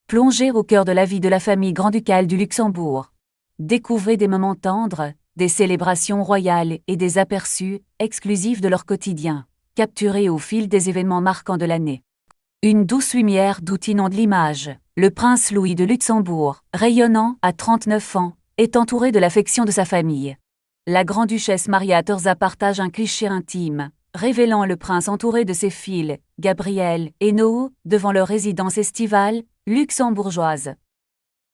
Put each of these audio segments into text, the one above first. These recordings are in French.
Plongez au cœur de la vie de la famille grand-ducale du Luxembourg. Découvrez des moments tendres, des célébrations royales et des aperçus exclusifs de leur quotidien, capturés au fil des événements marquants de l'année. Une douce lumière d'août inonde l'image. Le prince Louis de Luxembourg, rayonnant à 39 ans, est entouré de l'affection de sa famille. La grand-duchesse Maria Thérèse partage un cliché intime, révélant le prince entouré de ses filles, Gabrielle et Noé, devant leur résidence estivale, luxembourgeoise.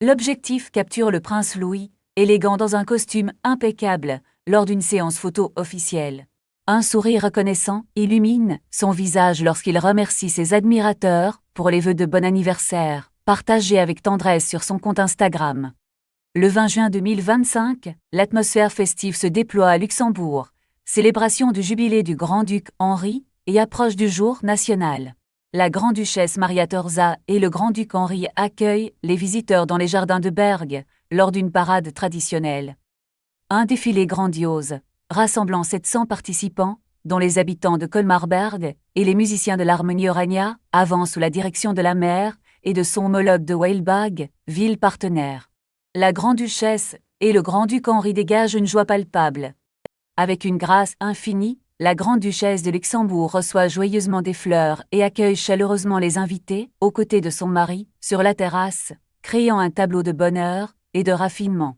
L'objectif capture le prince Louis, élégant dans un costume impeccable, lors d'une séance photo officielle. Un sourire reconnaissant illumine son visage lorsqu'il remercie ses admirateurs pour les vœux de bon anniversaire, partagés avec tendresse sur son compte Instagram. Le 20 juin 2025, l'atmosphère festive se déploie à Luxembourg, célébration du jubilé du grand-duc Henri et approche du jour national. La grand-duchesse Maria Thérèse et le grand-duc Henri accueillent les visiteurs dans les jardins de Berg lors d'une parade traditionnelle. Un défilé grandiose, rassemblant 700 participants, dont les habitants de Colmarberg et les musiciens de l'Harmonie Orania, avance sous la direction de la maire et de son homologue de Weilbach, ville partenaire. La grand-duchesse et le grand-duc Henri dégagent une joie palpable. Avec une grâce infinie, la grande-duchesse de Luxembourg reçoit joyeusement des fleurs et accueille chaleureusement les invités, aux côtés de son mari, sur la terrasse, créant un tableau de bonheur et de raffinement.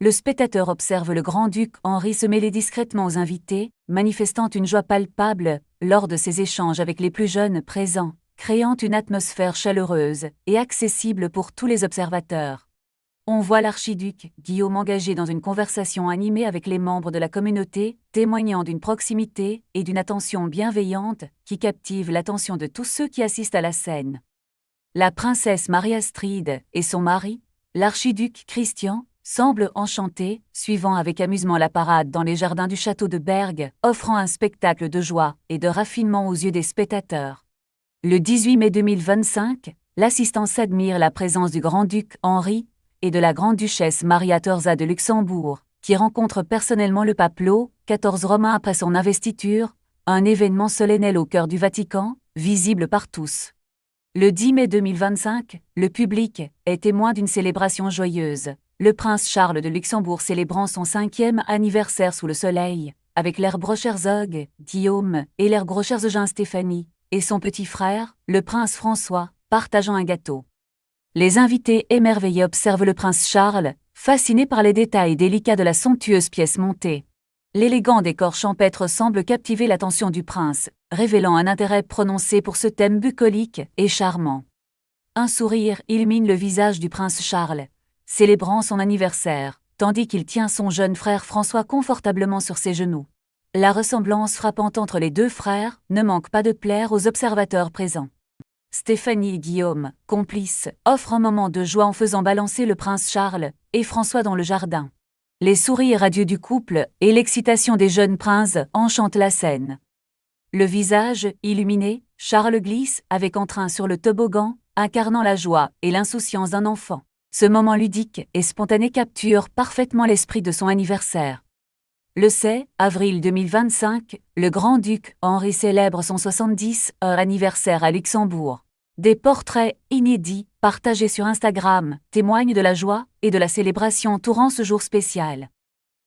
Le spectateur observe le grand-duc Henri se mêler discrètement aux invités, manifestant une joie palpable lors de ses échanges avec les plus jeunes présents, créant une atmosphère chaleureuse et accessible pour tous les observateurs. On voit l'archiduc Guillaume engagé dans une conversation animée avec les membres de la communauté, témoignant d'une proximité et d'une attention bienveillante qui captive l'attention de tous ceux qui assistent à la scène. La princesse Marie-Astrid et son mari, l'archiduc Christian, semblent enchantés, suivant avec amusement la parade dans les jardins du château de Berg, offrant un spectacle de joie et de raffinement aux yeux des spectateurs. Le 18 mai 2025, l'assistance admire la présence du grand-duc Henri et de la grande-duchesse Maria Thérèse de Luxembourg, qui rencontre personnellement le pape Léo XIV romain après son investiture, un événement solennel au cœur du Vatican, visible par tous. Le 10 mai 2025, le public est témoin d'une célébration joyeuse. Le prince Charles de Luxembourg célébrant son 5e anniversaire sous le soleil, avec l'Herzog Guillaume et l'Herzog Stéphanie, et son petit frère, le prince François, partageant un gâteau. Les invités émerveillés observent le prince Charles, fascinés par les détails délicats de la somptueuse pièce montée. L'élégant décor champêtre semble captiver l'attention du prince, révélant un intérêt prononcé pour ce thème bucolique et charmant. Un sourire illumine le visage du prince Charles, célébrant son anniversaire, tandis qu'il tient son jeune frère François confortablement sur ses genoux. La ressemblance frappante entre les deux frères ne manque pas de plaire aux observateurs présents. Stéphanie et Guillaume, complices, offrent un moment de joie en faisant balancer le prince Charles et François dans le jardin. Les sourires radieux du couple et l'excitation des jeunes princes enchantent la scène. Le visage illuminé, Charles glisse avec entrain sur le toboggan, incarnant la joie et l'insouciance d'un enfant. Ce moment ludique et spontané capture parfaitement l'esprit de son anniversaire. Le 6 avril 2025, le grand-duc Henri célèbre son 70e anniversaire à Luxembourg. Des portraits inédits, partagés sur Instagram, témoignent de la joie et de la célébration entourant ce jour spécial.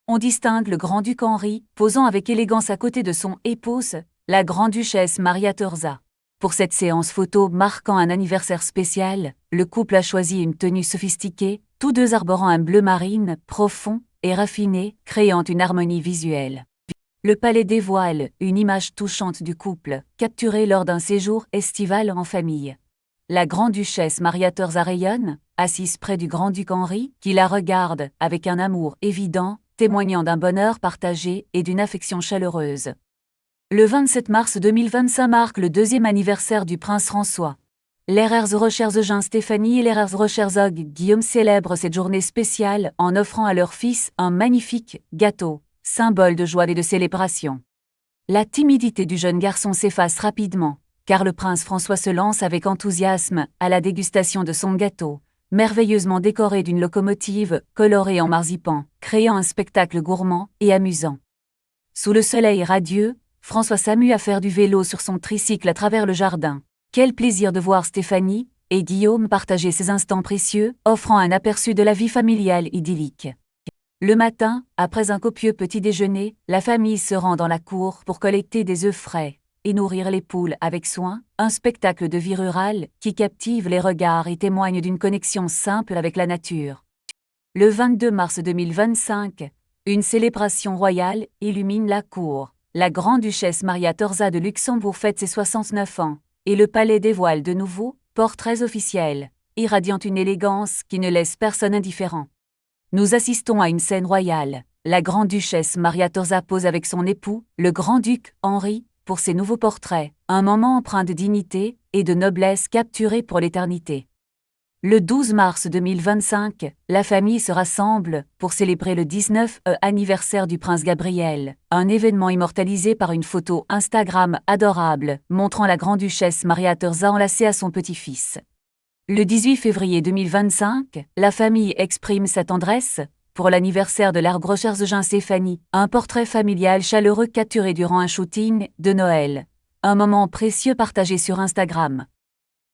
On distingue le grand-duc Henri, posant avec élégance à côté de son épouse, la grande-duchesse Maria Thérèse. Pour cette séance photo marquant un anniversaire spécial, le couple a choisi une tenue sophistiquée, tous deux arborant un bleu marine profond et raffiné, créant une harmonie visuelle. Le palais dévoile une image touchante du couple, capturée lors d'un séjour estival en famille. La grande-duchesse Maria Thérèse rayonne, assise près du grand-duc Henri, qui la regarde avec un amour évident, témoignant d'un bonheur partagé et d'une affection chaleureuse. Le 27 mars 2025 marque le 2e anniversaire du prince François. L'Herzog Stéphanie et l'Herzog Guillaume célèbrent cette journée spéciale en offrant à leur fils un magnifique gâteau, symbole de joie et de célébration. La timidité du jeune garçon s'efface rapidement, car le prince François se lance avec enthousiasme à la dégustation de son gâteau, merveilleusement décoré d'une locomotive colorée en marzipan, créant un spectacle gourmand et amusant. Sous le soleil radieux, François s'amuse à faire du vélo sur son tricycle à travers le jardin. Quel plaisir de voir Stéphanie, et Guillaume partageaient ces instants précieux, offrant un aperçu de la vie familiale idyllique. Le matin, après un copieux petit déjeuner, la famille se rend dans la cour pour collecter des œufs frais et nourrir les poules avec soin, un spectacle de vie rurale qui captive les regards et témoigne d'une connexion simple avec la nature. Le 22 mars 2025, une célébration royale illumine la cour. La grande-duchesse Maria-Thorza de Luxembourg fête ses 69 ans, et le palais dévoile de nouveaux portraits officiels, irradiant une élégance qui ne laisse personne indifférent. Nous assistons à une scène royale. La grande-duchesse Maria-Thorza pose avec son époux, le grand-duc Henri, pour ses nouveaux portraits, un moment empreint de dignité et de noblesse capturé pour l'éternité. Le 12 mars 2025, la famille se rassemble pour célébrer le 19e anniversaire du prince Gabriel, un événement immortalisé par une photo Instagram adorable montrant la grande-duchesse Maria-Thorza enlacée à son petit-fils. Le 18 février 2025, la famille exprime sa tendresse pour l'anniversaire de l'arbre-recherche Stéphanie, un portrait familial chaleureux capturé durant un shooting de Noël, un moment précieux partagé sur Instagram.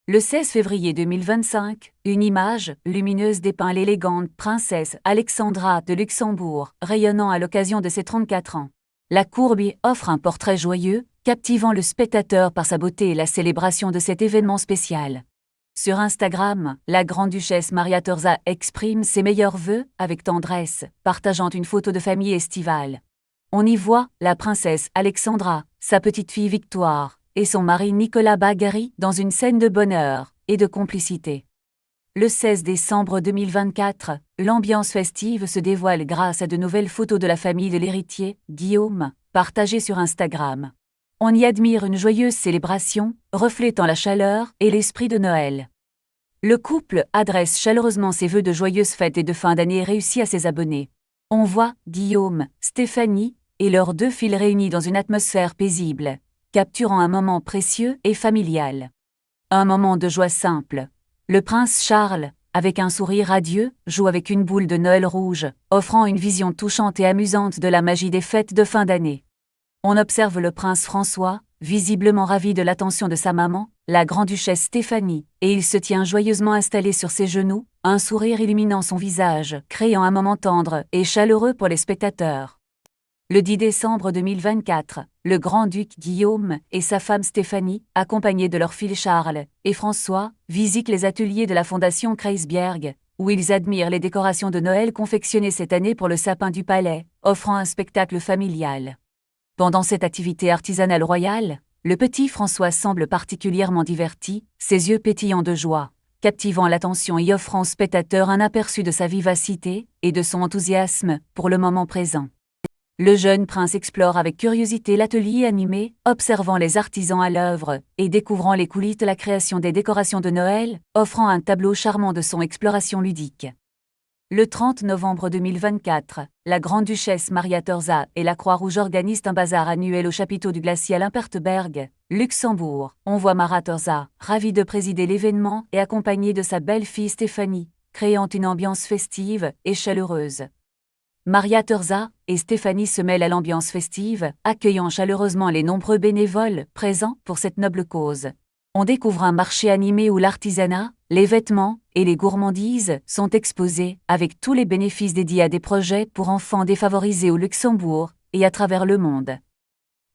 Le 16 février 2025, une image lumineuse dépeint l'élégante princesse Alexandra de Luxembourg, rayonnant à l'occasion de ses 34 ans. La courbe offre un portrait joyeux, captivant le spectateur par sa beauté et la célébration de cet événement spécial. Sur Instagram, la grande-duchesse Maria-Thorza exprime ses meilleurs vœux avec tendresse, partageant une photo de famille estivale. On y voit la princesse Alexandra, sa petite-fille Victoire, et son mari Nicolas Bagari dans une scène de bonheur et de complicité. Le 16 décembre 2024, l'ambiance festive se dévoile grâce à de nouvelles photos de la famille de l'héritier, Guillaume, partagées sur Instagram. On y admire une joyeuse célébration, reflétant la chaleur et l'esprit de Noël. Le couple adresse chaleureusement ses vœux de joyeuses fêtes et de fin d'année réussis à ses abonnés. On voit Guillaume, Stéphanie et leurs 2 filles réunis dans une atmosphère paisible, capturant un moment précieux et familial. Un moment de joie simple. Le prince Charles, avec un sourire radieux, joue avec une boule de Noël rouge, offrant une vision touchante et amusante de la magie des fêtes de fin d'année. On observe le prince François, visiblement ravi de l'attention de sa maman, la grande-duchesse Stéphanie, et il se tient joyeusement installé sur ses genoux, un sourire illuminant son visage, créant un moment tendre et chaleureux pour les spectateurs. Le 10 décembre 2024, le grand-duc Guillaume et sa femme Stéphanie, accompagnés de leurs fils Charles et François, visitent les ateliers de la Fondation Kreisberg, où ils admirent les décorations de Noël confectionnées cette année pour le sapin du palais, offrant un spectacle familial. Pendant cette activité artisanale royale, le petit François semble particulièrement diverti, ses yeux pétillants de joie, captivant l'attention et offrant aux spectateurs un aperçu de sa vivacité et de son enthousiasme pour le moment présent. Le jeune prince explore avec curiosité l'atelier animé, observant les artisans à l'œuvre et découvrant les coulisses de la création des décorations de Noël, offrant un tableau charmant de son exploration ludique. Le 30 novembre 2024, la grande-duchesse Maria-Thorza et la Croix-Rouge organisent un bazar annuel au chapiteau du glacier à Limpertberg, Luxembourg. On voit Maria-Thorza, ravie de présider l'événement et accompagnée de sa belle-fille Stéphanie, créant une ambiance festive et chaleureuse. Maria-Thorza et Stéphanie se mêlent à l'ambiance festive, accueillant chaleureusement les nombreux bénévoles présents pour cette noble cause. On découvre un marché animé où l'artisanat, les vêtements et les gourmandises sont exposés, avec tous les bénéfices dédiés à des projets pour enfants défavorisés au Luxembourg et à travers le monde.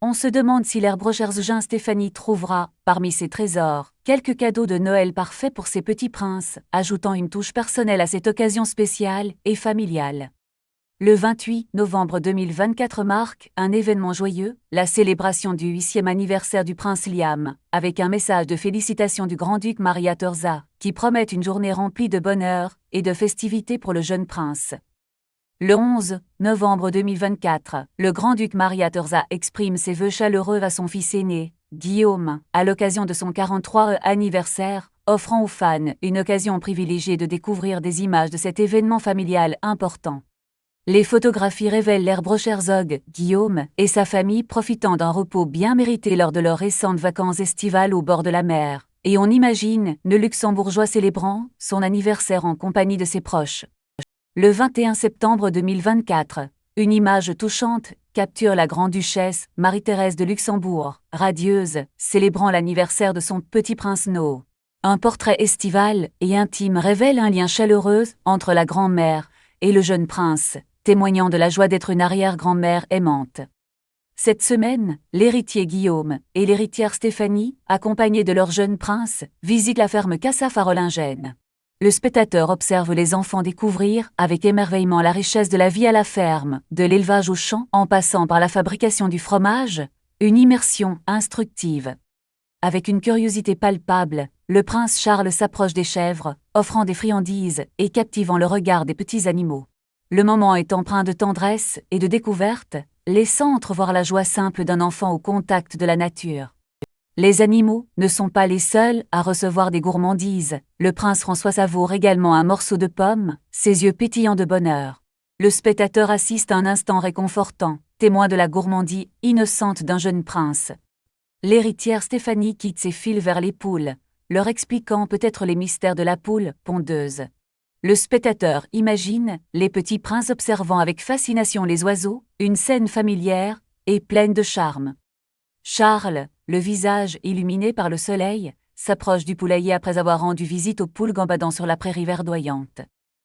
On se demande si l'arbre-recherche Stéphanie trouvera, parmi ses trésors, quelques cadeaux de Noël parfaits pour ses petits princes, ajoutant une touche personnelle à cette occasion spéciale et familiale. Le 28 novembre 2024 marque un événement joyeux, la célébration du 8e anniversaire du prince Liam, avec un message de félicitations du grand-duc Maria-Thorza, qui promet une journée remplie de bonheur et de festivités pour le jeune prince. Le 11 novembre 2024, le grand-duc Maria-Thorza exprime ses vœux chaleureux à son fils aîné, Guillaume, à l'occasion de son 43e anniversaire, offrant aux fans une occasion privilégiée de découvrir des images de cet événement familial important. Les photographies révèlent l'arbre-recherche Guillaume et sa famille profitant d'un repos bien mérité lors de leurs récentes vacances estivales au bord de la mer, et on imagine le Luxembourgeois célébrant son anniversaire en compagnie de ses proches. Le 21 septembre 2024, une image touchante capture la grande-duchesse Marie-Thérèse de Luxembourg, radieuse, célébrant l'anniversaire de son petit prince Noah. Un portrait estival et intime révèle un lien chaleureux entre la grand-mère et le jeune prince, témoignant de la joie d'être une arrière-grand-mère aimante. Cette semaine, l'héritier Guillaume et l'héritière Stéphanie, accompagnés de leur jeune prince, visitent la ferme Cassa-Farolingène. Le spectateur observe les enfants découvrir avec émerveillement la richesse de la vie à la ferme, de l'élevage au champ en passant par la fabrication du fromage, une immersion instructive. Avec une curiosité palpable, le prince Charles s'approche des chèvres, offrant des friandises et captivant le regard des petits animaux. Le moment est empreint de tendresse et de découverte, laissant entrevoir la joie simple d'un enfant au contact de la nature. Les animaux ne sont pas les seuls à recevoir des gourmandises. Le prince François savoure également un morceau de pomme, ses yeux pétillants de bonheur. Le spectateur assiste à un instant réconfortant, témoin de la gourmandise innocente d'un jeune prince. L'héritière Stéphanie quitte ses fils vers les poules, leur expliquant peut-être les mystères de la poule pondeuse. Le spectateur imagine les petits princes observant avec fascination les oiseaux, une scène familière et pleine de charme. Charles, le visage illuminé par le soleil, s'approche du poulailler après avoir rendu visite aux poules gambadant sur la prairie verdoyante.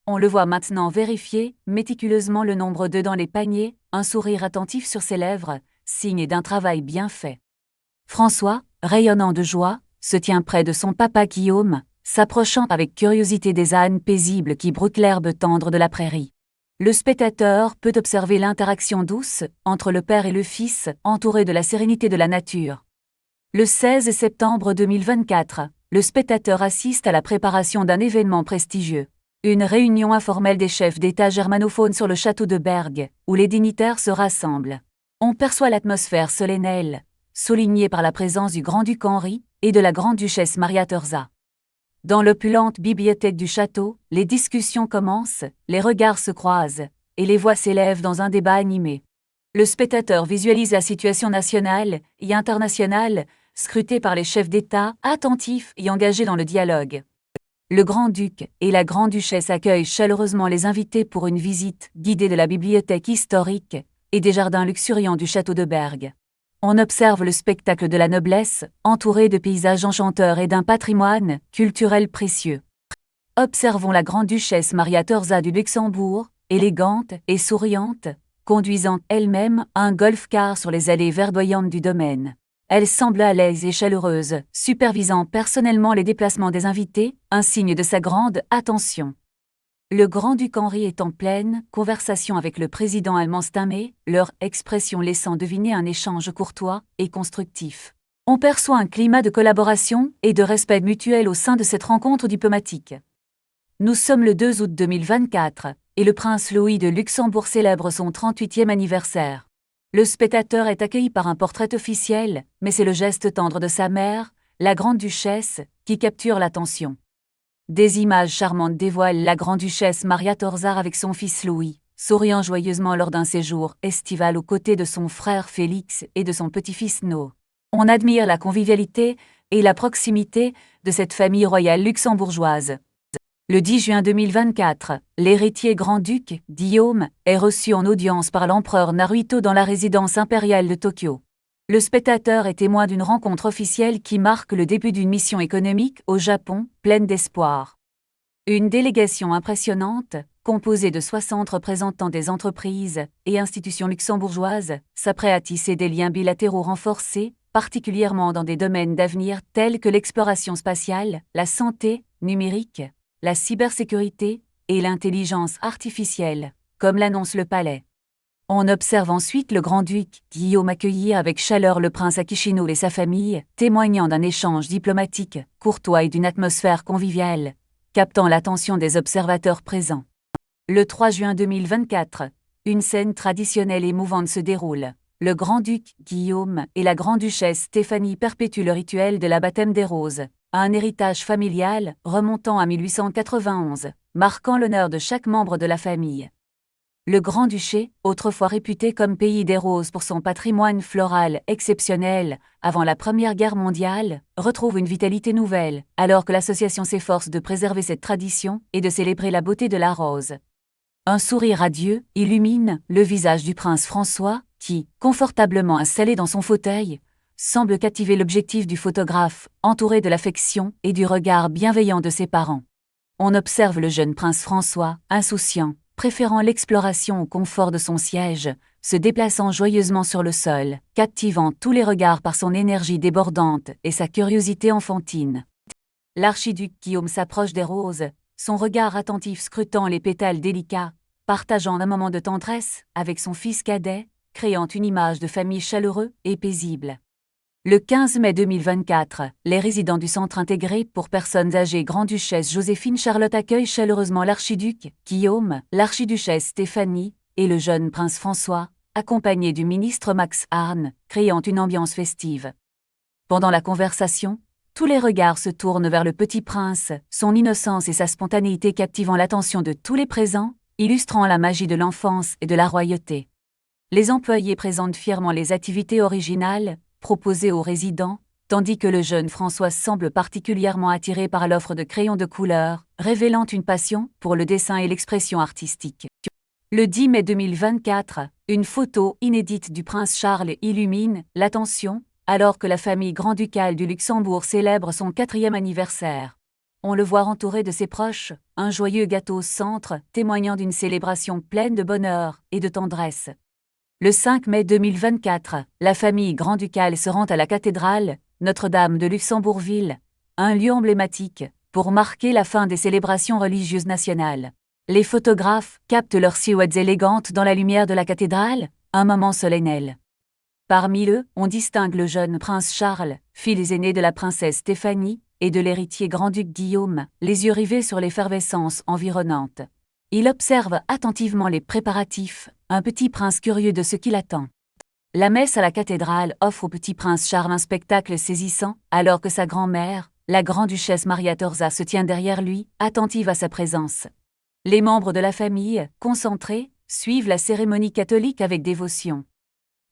On le voit maintenant vérifier méticuleusement le nombre d'œufs dans les paniers, un sourire attentif sur ses lèvres, signe d'un travail bien fait. François, rayonnant de joie, se tient près de son papa Guillaume, s'approchant avec curiosité des ânes paisibles qui broutent l'herbe tendre de la prairie. Le spectateur peut observer l'interaction douce entre le père et le fils, entourés de la sérénité de la nature. Le 16 septembre 2024, le spectateur assiste à la préparation d'un événement prestigieux. Une réunion informelle des chefs d'État germanophones sur le château de Berg, où les dignitaires se rassemblent. On perçoit l'atmosphère solennelle, soulignée par la présence du grand-duc Henri et de la grande-duchesse Maria Theresa. Dans l'opulente bibliothèque du château, les discussions commencent, les regards se croisent, et les voix s'élèvent dans un débat animé. Le spectateur visualise la situation nationale et internationale, scrutée par les chefs d'État, attentifs et engagés dans le dialogue. Le grand-duc et la grande-duchesse accueillent chaleureusement les invités pour une visite guidée de la bibliothèque historique et des jardins luxuriants du château de Berg. On observe le spectacle de la noblesse, entouré de paysages enchanteurs et d'un patrimoine culturel précieux. Observons la grande-duchesse Maria Theresa du Luxembourg, élégante et souriante, conduisant elle-même un golf-car sur les allées verdoyantes du domaine. Elle semble à l'aise et chaleureuse, supervisant personnellement les déplacements des invités, un signe de sa grande attention. Le grand-duc Henri est en pleine conversation avec le président allemand Steinmeier, leur expression laissant deviner un échange courtois et constructif. On perçoit un climat de collaboration et de respect mutuel au sein de cette rencontre diplomatique. Nous sommes le 2 août 2024, et le prince Louis de Luxembourg célèbre son 38e anniversaire. Le spectateur est accueilli par un portrait officiel, mais c'est le geste tendre de sa mère, la grande-duchesse, qui capture l'attention. Des images charmantes dévoilent la grande-duchesse Maria Theresa avec son fils Louis, souriant joyeusement lors d'un séjour estival aux côtés de son frère Félix et de son petit-fils No. On admire la convivialité et la proximité de cette famille royale luxembourgeoise. Le 10 juin 2024, l'héritier grand-duc, Guillaume, est reçu en audience par l'empereur Naruhito dans la résidence impériale de Tokyo. Le spectateur est témoin d'une rencontre officielle qui marque le début d'une mission économique au Japon, pleine d'espoir. Une délégation impressionnante, composée de 60 représentants des entreprises et institutions luxembourgeoises, s'apprête à tisser des liens bilatéraux renforcés, particulièrement dans des domaines d'avenir tels que l'exploration spatiale, la santé, numérique, la cybersécurité et l'intelligence artificielle, comme l'annonce le palais. On observe ensuite le grand-duc Guillaume accueillir avec chaleur le prince Akishino et sa famille, témoignant d'un échange diplomatique, courtois et d'une atmosphère conviviale, captant l'attention des observateurs présents. Le 3 juin 2024, une scène traditionnelle et émouvante se déroule. Le grand-duc Guillaume et la grande-duchesse Stéphanie perpétuent le rituel de la baptême des roses, un héritage familial remontant à 1891, marquant l'honneur de chaque membre de la famille. Le Grand-Duché, autrefois réputé comme pays des roses pour son patrimoine floral exceptionnel avant la Première Guerre mondiale, retrouve une vitalité nouvelle, alors que l'association s'efforce de préserver cette tradition et de célébrer la beauté de la rose. Un sourire radieux illumine le visage du prince François, qui, confortablement installé dans son fauteuil, semble captiver l'objectif du photographe, entouré de l'affection et du regard bienveillant de ses parents. On observe le jeune prince François, insouciant, préférant l'exploration au confort de son siège, se déplaçant joyeusement sur le sol, captivant tous les regards par son énergie débordante et sa curiosité enfantine. L'archiduc Guillaume s'approche des roses, son regard attentif scrutant les pétales délicats, partageant un moment de tendresse avec son fils cadet, créant une image de famille chaleureuse et paisible. Le 15 mai 2024, les résidents du centre intégré pour personnes âgées Grand-Duchesse Joséphine Charlotte accueillent chaleureusement l'archiduc Guillaume, l'archiduchesse Stéphanie et le jeune prince François, accompagnés du ministre Max Arne, créant une ambiance festive. Pendant la conversation, tous les regards se tournent vers le petit prince, son innocence et sa spontanéité captivant l'attention de tous les présents, illustrant la magie de l'enfance et de la royauté. Les employés présentent fièrement les activités originales proposées aux résidents, tandis que le jeune François semble particulièrement attiré par l'offre de crayons de couleur, révélant une passion pour le dessin et l'expression artistique. Le 10 mai 2024, une photo inédite du prince Charles illumine l'attention, alors que la famille grand-ducale du Luxembourg célèbre son 4e anniversaire. On le voit entouré de ses proches, un joyeux gâteau au centre, témoignant d'une célébration pleine de bonheur et de tendresse. Le 5 mai 2024, la famille grand-ducale se rend à la cathédrale Notre-Dame de Luxembourgville, un lieu emblématique, pour marquer la fin des célébrations religieuses nationales. Les photographes captent leurs silhouettes élégantes dans la lumière de la cathédrale, un moment solennel. Parmi eux, on distingue le jeune prince Charles, fils aîné de la princesse Stéphanie, et de l'héritier grand-duc Guillaume, les yeux rivés sur l'effervescence environnante. Il observe attentivement les préparatifs, un petit prince curieux de ce qui l'attend. La messe à la cathédrale offre au petit prince Charles un spectacle saisissant, alors que sa grand-mère, la grande-duchesse Maria Torza, se tient derrière lui, attentive à sa présence. Les membres de la famille, concentrés, suivent la cérémonie catholique avec dévotion.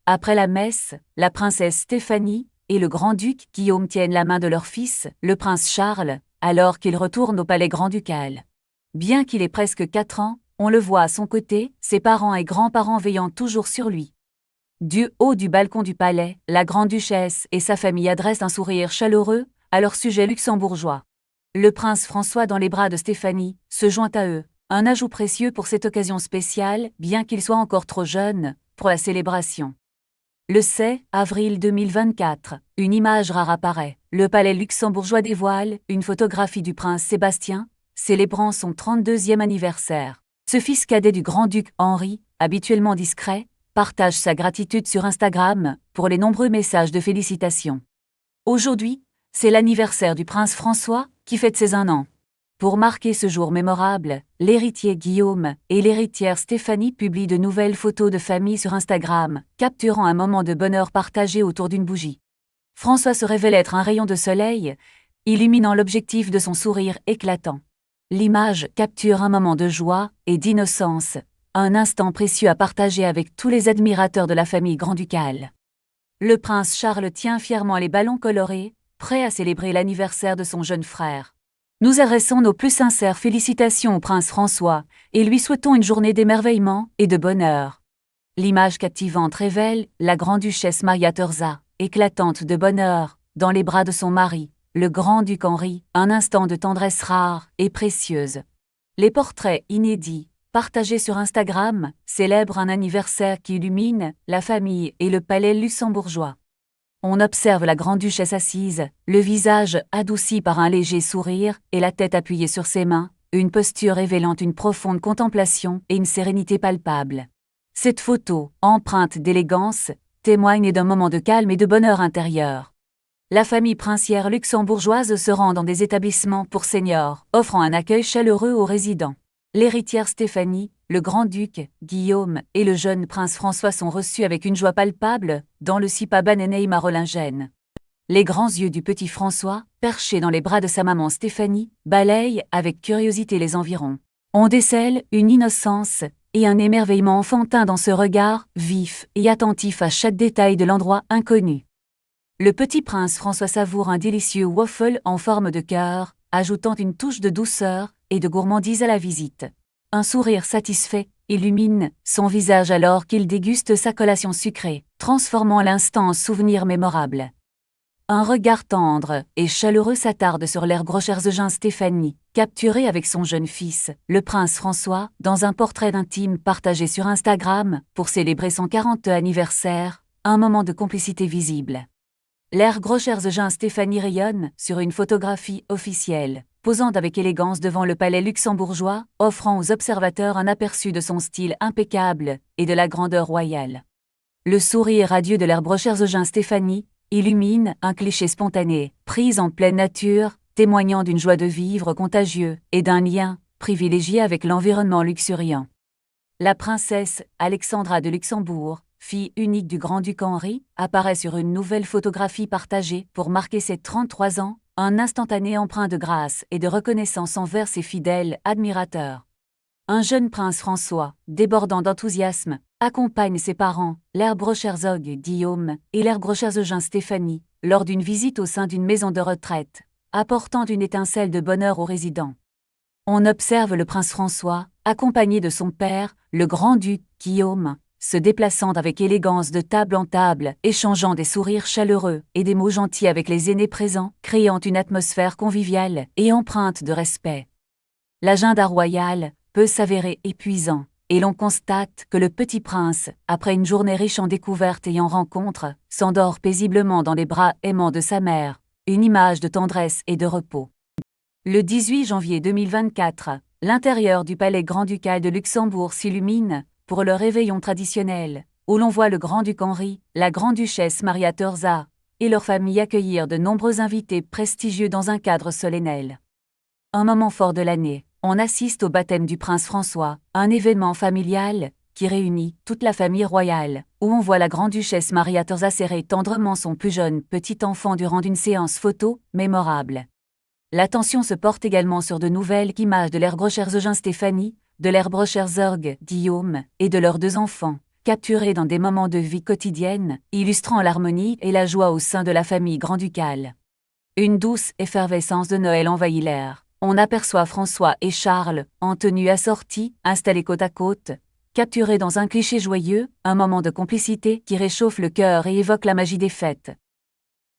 Après la messe, la princesse Stéphanie et le grand-duc Guillaume tiennent la main de leur fils, le prince Charles, alors qu'il retourne au palais grand-ducal. Bien qu'il ait presque 4 ans, on le voit à son côté, ses parents et grands-parents veillant toujours sur lui. Du haut du balcon du palais, la grande-duchesse et sa famille adressent un sourire chaleureux à leur sujet luxembourgeois. Le prince François, dans les bras de Stéphanie, se joint à eux, un ajout précieux pour cette occasion spéciale, bien qu'il soit encore trop jeune pour la célébration. Le 6 avril 2024, une image rare apparaît. Le palais luxembourgeois dévoile une photographie du prince Sébastien, célébrant son 32e anniversaire. Ce fils cadet du grand-duc Henri, habituellement discret, partage sa gratitude sur Instagram pour les nombreux messages de félicitations. Aujourd'hui, c'est l'anniversaire du prince François qui fête ses 1 an. Pour marquer ce jour mémorable, l'héritier Guillaume et l'héritière Stéphanie publient de nouvelles photos de famille sur Instagram, capturant un moment de bonheur partagé autour d'une bougie. François se révèle être un rayon de soleil, illuminant l'objectif de son sourire éclatant. L'image capture un moment de joie et d'innocence, un instant précieux à partager avec tous les admirateurs de la famille grand-ducale. Le prince Charles tient fièrement les ballons colorés, prêt à célébrer l'anniversaire de son jeune frère. Nous adressons nos plus sincères félicitations au prince François et lui souhaitons une journée d'émerveillement et de bonheur. L'image captivante révèle la grande-duchesse Maria Torza, éclatante de bonheur, dans les bras de son mari, le grand-duc Henri, un instant de tendresse rare et précieuse. Les portraits inédits, partagés sur Instagram, célèbrent un anniversaire qui illumine la famille et le palais luxembourgeois. On observe la grande-duchesse assise, le visage adouci par un léger sourire et la tête appuyée sur ses mains, une posture révélant une profonde contemplation et une sérénité palpable. Cette photo, empreinte d'élégance, témoigne d'un moment de calme et de bonheur intérieur. La famille princière luxembourgeoise se rend dans des établissements pour seniors, offrant un accueil chaleureux aux résidents. L'héritière Stéphanie, le grand-duc Guillaume et le jeune prince François sont reçus avec une joie palpable dans le Sipa Banenei Marolingen. Les grands yeux du petit François, perché dans les bras de sa maman Stéphanie, balayent avec curiosité les environs. On décèle une innocence et un émerveillement enfantin dans ce regard vif et attentif à chaque détail de l'endroit inconnu. Le petit prince François savoure un délicieux waffle en forme de cœur, ajoutant une touche de douceur et de gourmandise à la visite. Un sourire satisfait illumine son visage alors qu'il déguste sa collation sucrée, transformant l'instant en souvenir mémorable. Un regard tendre et chaleureux s'attarde sur l'ergrocherzeugin Stéphanie, capturée avec son jeune fils, le prince François, dans un portrait intime partagé sur Instagram pour célébrer son 40e anniversaire, un moment de complicité visible. L'ergrocherzeugin Stéphanie rayonne sur une photographie officielle, posant avec élégance devant le palais luxembourgeois, offrant aux observateurs un aperçu de son style impeccable et de la grandeur royale. Le sourire radieux de l'ergrocherzeugin Stéphanie illumine un cliché spontané, prise en pleine nature, témoignant d'une joie de vivre contagieux et d'un lien privilégié avec l'environnement luxuriant. La princesse Alexandra de Luxembourg, fille unique du grand-duc Henri, apparaît sur une nouvelle photographie partagée pour marquer ses 33 ans, un instantané empreint de grâce et de reconnaissance envers ses fidèles admirateurs. Un jeune prince François, débordant d'enthousiasme, accompagne ses parents, l'ergrocherzog Guillaume et l'ergrocherzeugin Stéphanie, lors d'une visite au sein d'une maison de retraite, apportant une étincelle de bonheur aux résidents. On observe le prince François, accompagné de son père, le grand-duc Guillaume, se déplaçant avec élégance de table en table, échangeant des sourires chaleureux et des mots gentils avec les aînés présents, créant une atmosphère conviviale et empreinte de respect. L'agenda royal peut s'avérer épuisant, et l'on constate que le petit prince, après une journée riche en découvertes et en rencontres, s'endort paisiblement dans les bras aimants de sa mère, une image de tendresse et de repos. Le 18 janvier 2024, l'intérieur du palais grand-ducal de Luxembourg s'illumine pour le réveillon traditionnel, où l'on voit le grand-duc Henri, la grande-duchesse Maria Thérèse et leur famille accueillir de nombreux invités prestigieux dans un cadre solennel. Un moment fort de l'année. On assiste au baptême du prince François, un événement familial qui réunit toute la famille royale, où on voit la grande-duchesse Maria Thérèse serrer tendrement son plus jeune petit enfant durant une séance photo mémorable. L'attention se porte également sur de nouvelles images de l'ergrocherzeugin Stéphanie, de l'ergrocherzog Guillaume et de leurs 2 enfants, capturés dans des moments de vie quotidienne, illustrant l'harmonie et la joie au sein de la famille grand-ducale. Une douce effervescence de Noël envahit l'air. On aperçoit François et Charles, en tenue assortie, installés côte à côte, capturés dans un cliché joyeux, un moment de complicité qui réchauffe le cœur et évoque la magie des fêtes.